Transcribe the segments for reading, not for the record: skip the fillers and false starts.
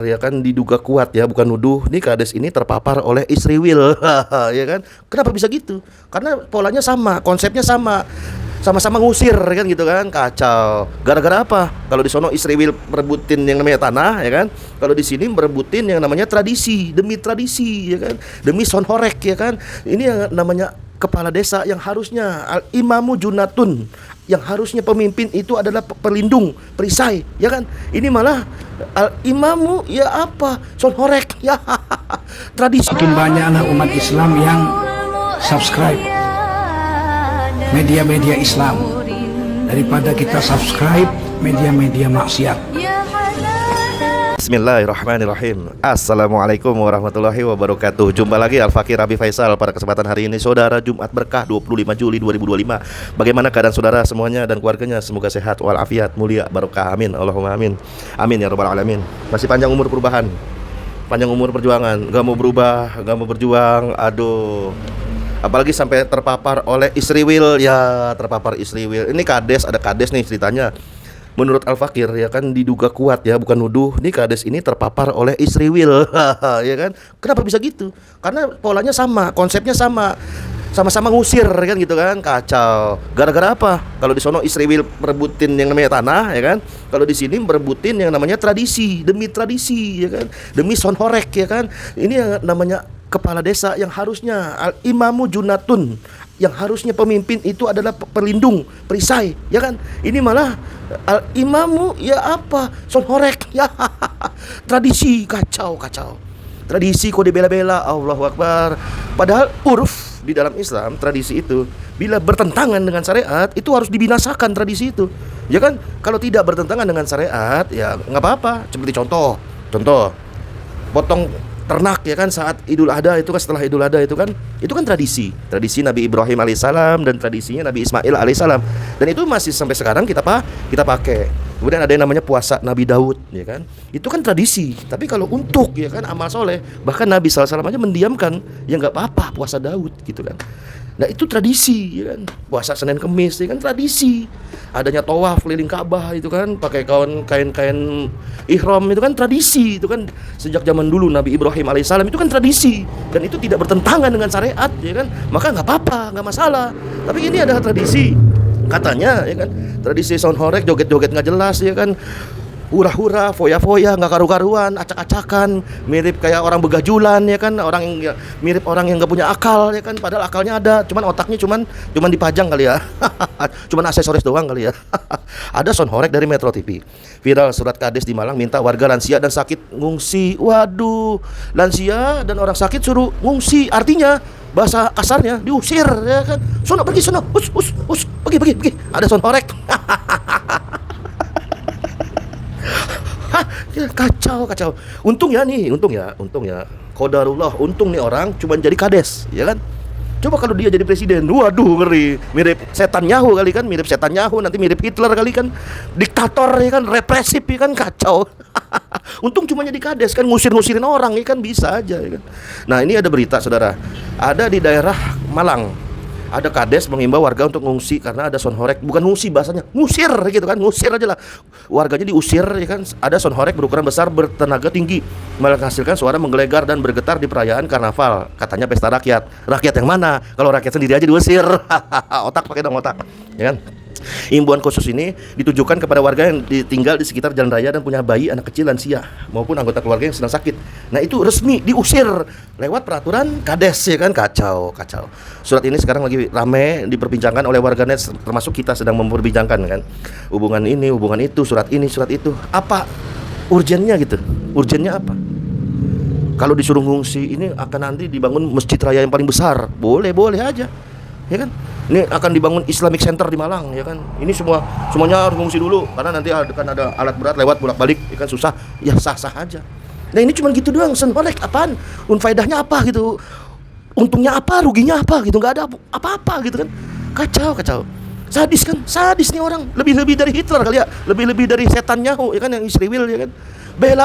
Ya kan diduga kuat ya, bukan nuduh. Nih kades ini terpapar oleh istri Will, ya kan? Kenapa bisa gitu? Karena polanya sama, konsepnya sama, sama-sama ngusir kan gitu kan, kacau. Gara-gara apa? Kalau di sono istri Will merebutin yang namanya tanah, ya kan? Kalau di sini merebutin yang namanya tradisi, ya kan? Demi son horek, ya kan? Ini yang namanya kepala desa yang harusnya al imamu junatun, yang harusnya pemimpin itu adalah pelindung, perisai, ya kan? Ini malah al imamu ya apa? Son horek, ya tradisi. Makin banyak anak umat Islam yang subscribe media-media Islam daripada kita subscribe media-media maksiat. Bismillahirrahmanirrahim. Assalamualaikum warahmatullahi wabarakatuh. Jumpa lagi Al-Fakir Rabi Faisal pada kesempatan hari ini. Saudara, Jumat Berkah 25 Juli 2025. Bagaimana keadaan saudara semuanya dan keluarganya? Semoga sehat walafiat, mulia, barokah. Amin. Allahumma amin. Amin ya rabbal alamin. Masih panjang umur perubahan, panjang umur perjuangan. Gak mau berubah, gak mau berjuang. Aduh, apalagi sampai terpapar oleh istri Will. Ya, terpapar istri Will. Ini kades, ada kades nih ceritanya. Menurut Al-Fakir ya kan diduga kuat ya, bukan nuduh. Nih kades ini terpapar oleh istri Will, ya kan? Kenapa bisa gitu? Karena polanya sama, konsepnya sama, sama-sama ngusir kan gitu kan, kacau. Gara-gara apa? Kalau di sono istri Will merebutin yang namanya tanah, ya kan? Kalau di sini merebutin yang namanya tradisi, ya kan? Demi son horek, ya kan? Ini yang namanya kepala desa yang harusnya al imamu junatun, yang harusnya pemimpin itu adalah pelindung, perisai, ya kan? Ini malah al imamu ya apa? Son horek, ya tradisi, kacau. Tradisi kok dibela-bela, Allahu Akbar. Padahal uruf di dalam Islam, tradisi itu bila bertentangan dengan syariat itu harus dibinasakan tradisi itu, ya kan? Kalau tidak bertentangan dengan syariat ya nggak apa-apa. Seperti contoh potong ternak ya kan saat Idul Adha itu kan, setelah Idul Adha itu kan tradisi Nabi Ibrahim alaihissalam dan tradisinya Nabi Ismail alaihissalam, dan itu masih sampai sekarang kita pakai. Kemudian ada yang namanya puasa Nabi Daud, ya kan? Itu kan tradisi. Tapi kalau untuk ya kan amal soleh, bahkan Nabi SAW aja mendiamkan, ya nggak apa-apa puasa Daud gitu kan. Nah itu tradisi, ya kan? Puasa Senin Kemis, ya kan tradisi. Adanya tawaf keliling Ka'bah itu kan, pakai kain ihram itu kan tradisi, itu kan sejak zaman dulu Nabi Ibrahim alaihissalam itu kan tradisi, dan itu tidak bertentangan dengan syariat, ya kan? Maka nggak apa-apa, nggak masalah. Tapi ini adalah tradisi, katanya, ya kan? Tradisi sound horek, joget-joget nggak jelas, ya kan? Hura-hura, foya-foya, nggak karu-karuan, acak-acakan, mirip kayak orang begajulan, ya kan? Mirip orang yang nggak punya akal, ya kan? Padahal akalnya ada, cuman otaknya cuman dipajang kali ya. Cuman aksesoris doang kali ya. Ada sound horek dari Metro TV. Viral, surat kades di Malang minta warga lansia dan sakit ngungsi. Waduh, lansia dan orang sakit suruh ngungsi, artinya bahasa kasarnya diusir, ya kan? Sono pergi, sono, pergi. Ada sound horek. Kacau. Untung ya, qadarullah, untung nih orang cuma jadi kades, ya kan? Coba kalau dia jadi presiden, waduh ngeri, mirip setan Nyahu kali kan, nanti mirip Hitler kali kan, diktator ya kan, represif ya kan, kacau. Untung cuma jadi kades kan, ngusir-ngusirin orang ya kan, bisa aja ya kan. Nah ini ada berita saudara, ada di daerah Malang, ada kades mengimbau warga untuk ngungsi karena ada sound horek. Bukan ngungsi bahasanya, ngusir gitu kan, ngusir aja lah. Warganya diusir ya kan. Ada sound horek berukuran besar, bertenaga tinggi, menghasilkan suara menggelegar dan bergetar di perayaan karnaval. Katanya pesta rakyat. Rakyat yang mana? Kalau rakyat sendiri aja diusir. Otak, pakai dong otak, ya kan? Imbauan khusus ini ditujukan kepada warga yang tinggal di sekitar jalan raya dan punya bayi, anak kecil, lansia maupun anggota keluarga yang sedang sakit. Nah itu resmi diusir lewat peraturan kades, ya kan, kacau. Surat ini sekarang lagi rame diperbincangkan oleh warganet, termasuk kita sedang memperbincangkan kan. Hubungan ini, hubungan itu, surat ini, surat itu. Apa urgennya gitu? Urgennya apa? Kalau disuruh ngungsi ini akan nanti dibangun masjid raya yang paling besar. Boleh aja, ya kan? Ini akan dibangun Islamic Center di Malang, ya kan? Ini semuanya harus ngungsi dulu karena nanti akan ada alat berat lewat bolak-balik, ya kan, susah. Ya sah-sah aja. Nah ini cuma gitu doang, senolek apaan? Unfaedahnya apa gitu? Untungnya apa? Ruginya apa gitu? Nggak ada apa-apa gitu kan? Kacau. Sadis nih orang. Lebih dari Hitler kali ya. Lebih dari setan Nyahu, ya kan, yang istri Will, ya kan?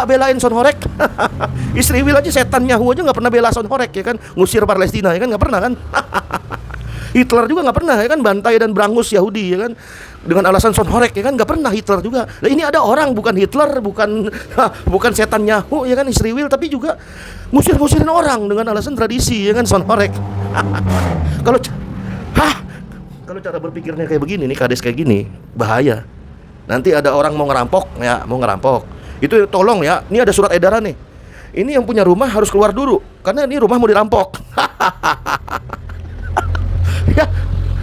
Belain sound horek. Istri Will aja, setan Nyahu aja nggak pernah bela sound horek, ya kan? Ngusir Palestina, ya kan, nggak pernah kan? Hitler juga nggak pernah, ya kan, bantai dan berangus Yahudi, ya kan. dengan alasan Son Horek, ya kan, nggak pernah Hitler juga. Nah, ini ada orang bukan Hitler, bukan bukan setan Nyahu, ya kan, Israel, tapi juga musir-musirin orang dengan alasan tradisi, ya kan, Son Horek. Kalau kalau cara berpikirnya kayak begini nih, kades kayak gini, bahaya. Nanti ada orang mau ngerampok, ya, mau ngerampok. Itu tolong ya, ini ada surat edaran nih. Ini yang punya rumah harus keluar dulu, karena ini rumah mau dirampok.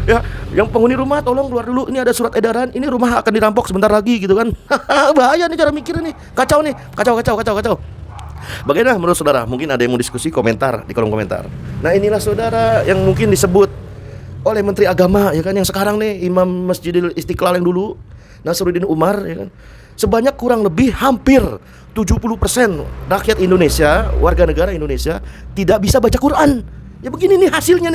Ya, yang penghuni rumah tolong keluar dulu. Ini ada surat edaran, ini rumah akan dirampok sebentar lagi gitu kan. Bahaya nih cara mikirnya nih. Kacau nih, kacau. Bagaimana menurut saudara? Mungkin ada yang mau diskusi, komentar di kolom komentar. Nah, inilah saudara yang mungkin disebut oleh Menteri Agama, ya kan, yang sekarang nih Imam Masjidil Istiqlal yang dulu, Nasruddin Umar, ya kan. Sebanyak kurang lebih hampir 70% rakyat Indonesia, warga negara Indonesia tidak bisa baca Quran. Ya begini nih hasilnya.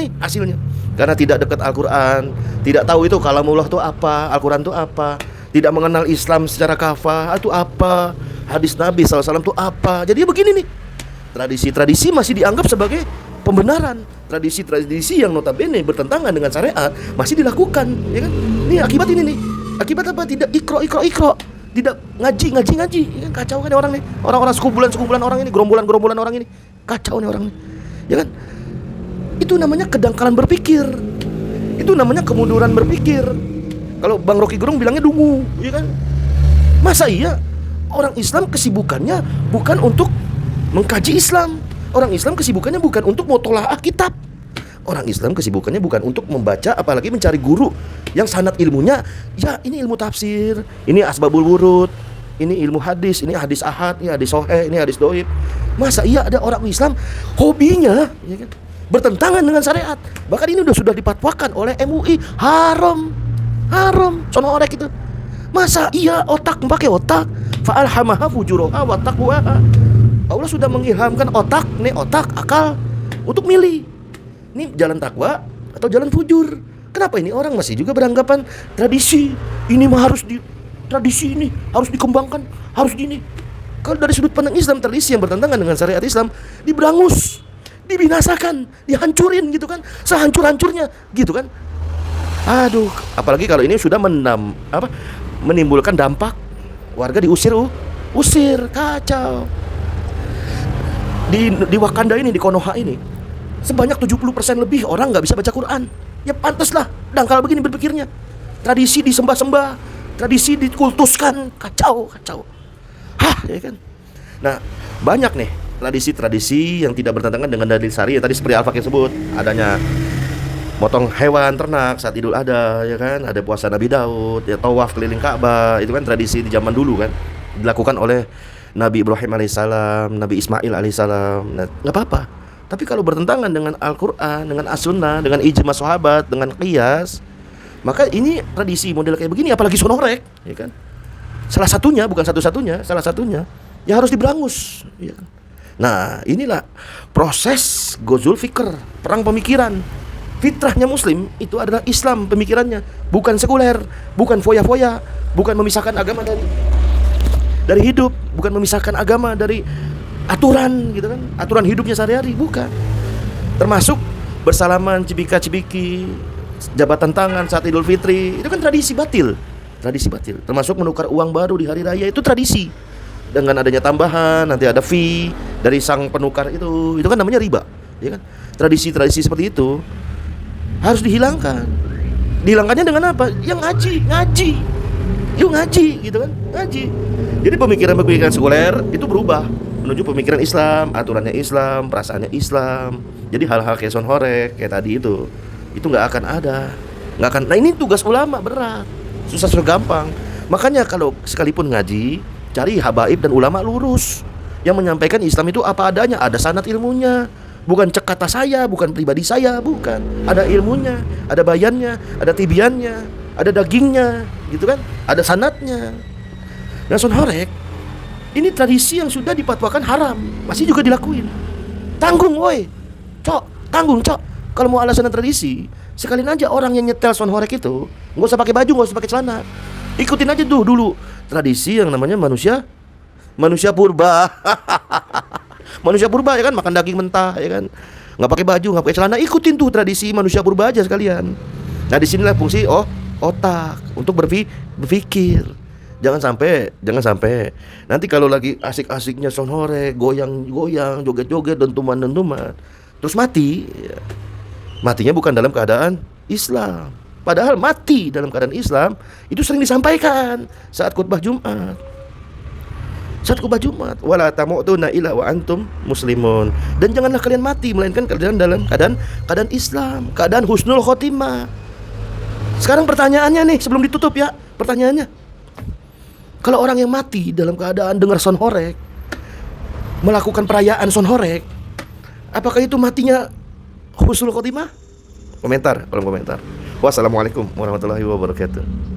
Karena tidak dekat Al-Quran, tidak tahu itu kalamullah itu apa, Al-Quran itu apa, tidak mengenal Islam secara kafah itu apa, hadis Nabi SAW itu apa. Jadi ya begini nih, tradisi-tradisi masih dianggap sebagai pembenaran. Tradisi-tradisi yang notabene bertentangan dengan syariat masih dilakukan, ya kan? Ini akibat ini nih. Akibat apa? Tidak ikro. Tidak ngaji, ya kan? Kacau kan orang nih. Orang-orang sekumpulan orang ini, gerombolan orang ini. Kacau nih orang nih. Ya kan? Itu namanya kedangkalan berpikir. Itu namanya kemunduran berpikir. Kalau Bang Rocky Gerung bilangnya dungu, ya kan? Masa iya orang Islam kesibukannya bukan untuk mengkaji Islam. Orang Islam kesibukannya bukan untuk mutolaah kitab. Orang Islam kesibukannya bukan untuk membaca, apalagi mencari guru yang sanad ilmunya, ya ini ilmu tafsir, ini asbabul wurud, ini ilmu hadis, ini hadis ahad, ini hadis soheh, ini hadis doib. Masa iya ada orang Islam hobinya, ya kan, bertentangan dengan syariat. Bahkan ini sudah difatwakan oleh MUI haram Son Horek itu. Masa iya otak, pakai otak, fa'alhamaha fujuraha wa taqwaha. Allah sudah mengilhamkan otak, nih otak, akal untuk milih. Ini jalan takwa atau jalan fujur. Kenapa ini orang masih juga beranggapan tradisi ini mah tradisi ini harus dikembangkan, harus gini. Kalau dari sudut pandang Islam, tradisi yang bertentangan dengan syariat Islam diberangus, dibinasakan, dihancurin gitu kan, sehancur-hancurnya gitu kan. Aduh, apalagi kalau ini sudah menimbulkan dampak warga diusir, kacau. Di Wakanda ini, di Konoha ini, sebanyak 70% lebih orang nggak bisa baca Quran. Ya pantas lah dangkal begini berpikirnya. Tradisi disembah-sembah, tradisi dikultuskan, kacau. Ya kan. Nah, banyak nih tradisi-tradisi yang tidak bertentangan dengan dalil syariah. Tadi seperti Al-Fakir sebut, adanya motong hewan ternak saat Idul Adha, ya kan. Ada puasa Nabi Daud, ya tawaf keliling Ka'bah, itu kan tradisi di zaman dulu kan, dilakukan oleh Nabi Ibrahim alaihissalam, Nabi Ismail alaihissalam. Nah, nggak apa-apa. Tapi kalau bertentangan dengan Al-Quran, dengan As-Sunnah, dengan ijma sahabat, dengan qiyas, maka ini tradisi model kayak begini, apalagi Son Horek, ya kan. Salah satunya, bukan satu-satunya, salah satunya ya harus diberangus, ya kan? Nah, inilah proses Ghazul Fikr, perang pemikiran. Fitrahnya Muslim itu adalah Islam pemikirannya, bukan sekuler, bukan foya-foya, bukan memisahkan agama dari hidup, bukan memisahkan agama dari aturan gitu kan, aturan hidupnya sehari-hari, bukan. Termasuk bersalaman cibika-cibiki, jabatan tangan saat Idul Fitri, itu kan tradisi batil. Termasuk menukar uang baru di hari raya, itu tradisi. Dengan adanya tambahan, nanti ada fee dari sang penukar itu kan namanya riba, ya kan? Tradisi-tradisi seperti itu harus dihilangkan. Dihilangkannya dengan apa? Yang ngaji. Yuk ngaji gitu kan, ngaji. Jadi pemikiran-pemikiran sekuler itu berubah menuju pemikiran Islam, aturannya Islam, perasaannya Islam. Jadi hal-hal kayak Son Horek kayak tadi itu nggak akan ada, nggak akan. Nah, ini tugas ulama berat, susah gampang. Makanya kalau sekalipun ngaji, cari habaib dan ulama lurus yang menyampaikan Islam itu apa adanya, ada sanad ilmunya, bukan cek kata saya, bukan pribadi saya, bukan. Ada ilmunya, ada bayannya, ada tibiannya, ada dagingnya, gitu kan? Ada sanadnya. Nah, Son Horek ini tradisi yang sudah dipatwakan haram, masih juga dilakuin. Tanggung, woi, tanggung. Kalau mau alasan tradisi, sekalian aja orang yang nyetel Son Horek itu nggak usah pakai baju, nggak usah pakai celana. Ikutin aja tuh dulu tradisi yang namanya manusia purba. Manusia purba, ya kan, makan daging mentah, ya kan, nggak pakai baju, nggak pakai celana. Ikutin tuh tradisi manusia purba aja sekalian. Nah, disinilah fungsi otak, untuk berpikir. Jangan sampai nanti kalau lagi asik-asiknya sonhore, goyang-goyang, joget-joget, dentuman-dentuman, terus mati. Ya. Matinya bukan dalam keadaan Islam. Padahal mati dalam keadaan Islam itu sering disampaikan saat khutbah Jumat. Wala tamutunna illa wa antum muslimun. Dan janganlah kalian mati melainkan kalian dalam keadaan Islam, keadaan husnul khotimah. Sekarang pertanyaannya nih, sebelum ditutup ya, pertanyaannya. Kalau orang yang mati dalam keadaan dengar sonhorek, melakukan perayaan sonhorek, apakah itu matinya husnul khotimah? Kolom komentar. Wassalamualaikum warahmatullahi wabarakatuh.